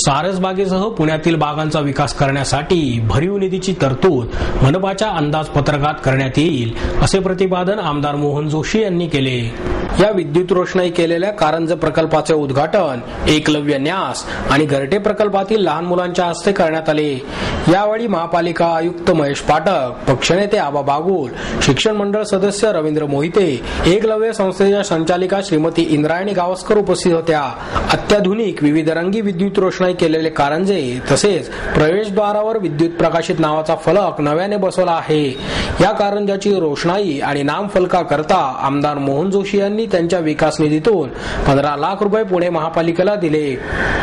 सारसबागेसह पुण्यातील बागांचा विकास करण्यासाठी भरीव निधीची तरतूद मनपाच्या अंदाजपत्रकात करण्यात येईल असे प्रतिपादन आमदार मोहन जोशी यांनी केले। या विद्युत रोषणाई केलेल्या कारंज प्रकल्पाचे उद्घाटन एकलव्य न्यास आणि घरटे प्रकल्पातील लहान मुलांच्या हस्ते करण्यात आले। यावेळी महापालिका आयुक्त महेश पाठक, पक्षनेते आबा बागुल, शिक्षण मंडळ सदस्य रवींद्र मोहिते, एकलव्य संस्थेच्या संचालिका श्रीमती इंद्रायणी गावस्कर उपस्थित होत्या। अत्याधुनिक विविध रंगी विद्युत रोषणाई केलेले कारंजे तसेच प्रवेशद्वारावर विद्युत प्रकाशित नावाचा फलक नव्याने बसवला आहे। या कारंजाची रोषणाई आणि नामफलका करता आमदार मोहन जोशी यांनी त्यांच्या विकास निधीतून 15 लाख रुपये पुणे महापालिकेला दिले।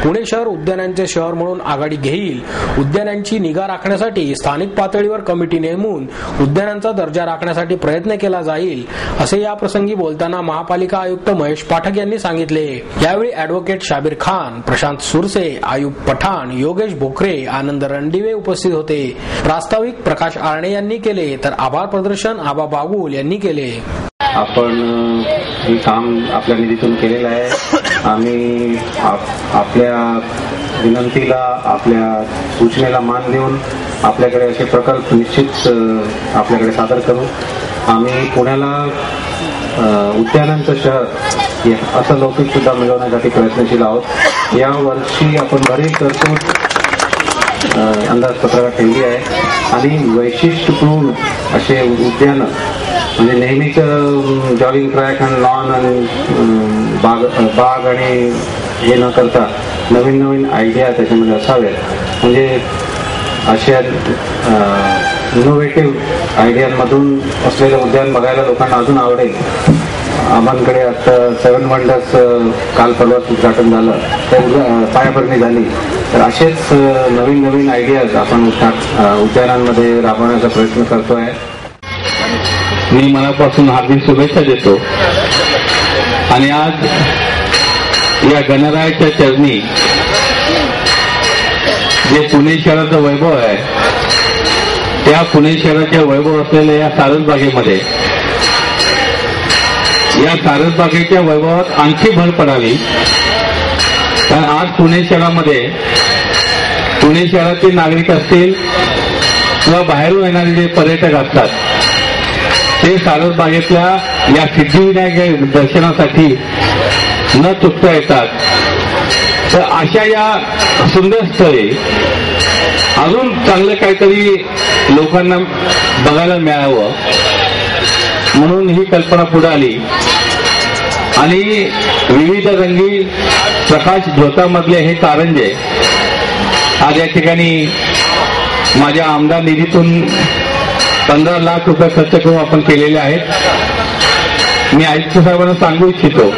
पुणे शहर उद्यानांचे शहर म्हणून आघाडी घेईल। उद्यानांची निगा राखण्यासाठी स्थानिक पातळीवर कमिटी नेमून उद्यानांचा दर्जा राखण्यासाठी प्रयत्न केला जाईल असे या प्रसंगी बोलताना महापालिका आयुक्त महेश पाठक यांनी सांगितले। यावेळी ॲडव्होकेट शाबीर खान, प्रशांत सुरसे, आयुब पठाण, योगेश भोकरे, आनंद रणदिवे उपस्थित होते। प्रास्ताविक प्रकाश आरणे यांनी केले तर आभार प्रदर्शन आबा बागुल यांनी केले। आपण हे काम आपल्या निधीतून केलेलं आहे। आम्ही आपल्या विनंतीला, आपल्या सूचनेला मान देऊन आपल्याकडे असे प्रकल्प निश्चित आपल्याकडे सादर करू। आम्ही पुण्याला उद्यानांचं शहर असं लौकिक सुद्धा मिळवण्यासाठी प्रयत्नशील आहोत। या वर्षी आपण बरीच तरतूद अंदाजपत्रकात ठेवली आहे आणि वैशिष्ट्यपूर्ण असे उद्यान म्हणजे नेहमीच जॉगिंग ट्रॅक आणि लॉन आणि बाग आणि हे न करता नवीन नवीन आयडिया त्याच्यामध्ये असाव्यात। म्हणजे अशा इनोव्हेटिव्ह आयडियांमधून असलेलं उद्यान बघायला लोकांना अजून आवडेल। आम्हाकडे आता 7 वंडर्स काल परवाच उद्घाटन झालं, तर पायाभरणी झाली। तर असेच नवीन नवीन आयडियाज आपण उद्यानांमध्ये राबवण्याचा प्रयत्न करतोय। मी मनापासून हार्दिक शुभेच्छा देतो आणि आज या गणरायाच्या चरणी जे पुणे शहराचं वैभव आहे त्या पुणे शहराच्या वैभव असलेल्या या सारसबागेमध्ये या सारसबागेच्या वैभवात आणखी भर पडावी। कारण आज पुणे शहरामध्ये पुणे शहरातील नागरिक असतील किंवा बाहेरून येणारे जे पर्यटक असतात ते सारसबागेतल्या या सिद्धिविनायक दर्शनासाठी न चुकता येतात। तर अशा या सुंदर स्थळी अजून चांगलं काहीतरी लोकांना बघायला मिळावं म्हणून ही कल्पना पुढे आली आणि विविध रंगी प्रकाश झोतामधले हे कारंजे आज या ठिकाणी माझ्या आमदार निधीतून 15 लाख रुपये खर्च करून आपण केलेले आहेत। मी आयुक्त साहेबांना सांगू इच्छितो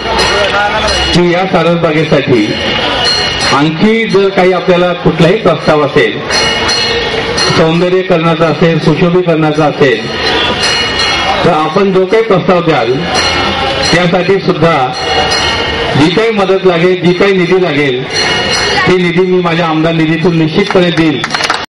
की या सारसबागेसाठी आणखी जर काही आपल्याला कुठलाही प्रस्ताव असेल, सौंदर्यीकरणाचा असेल, सुशोभीकरणाचा असेल, तर आपण जो काही प्रस्ताव द्याल त्यासाठी सुद्धा जी काही मदत लागेल, जी काही निधी लागेल ती निधी मी माझ्या आमदार निधीतून निश्चितपणे देईल।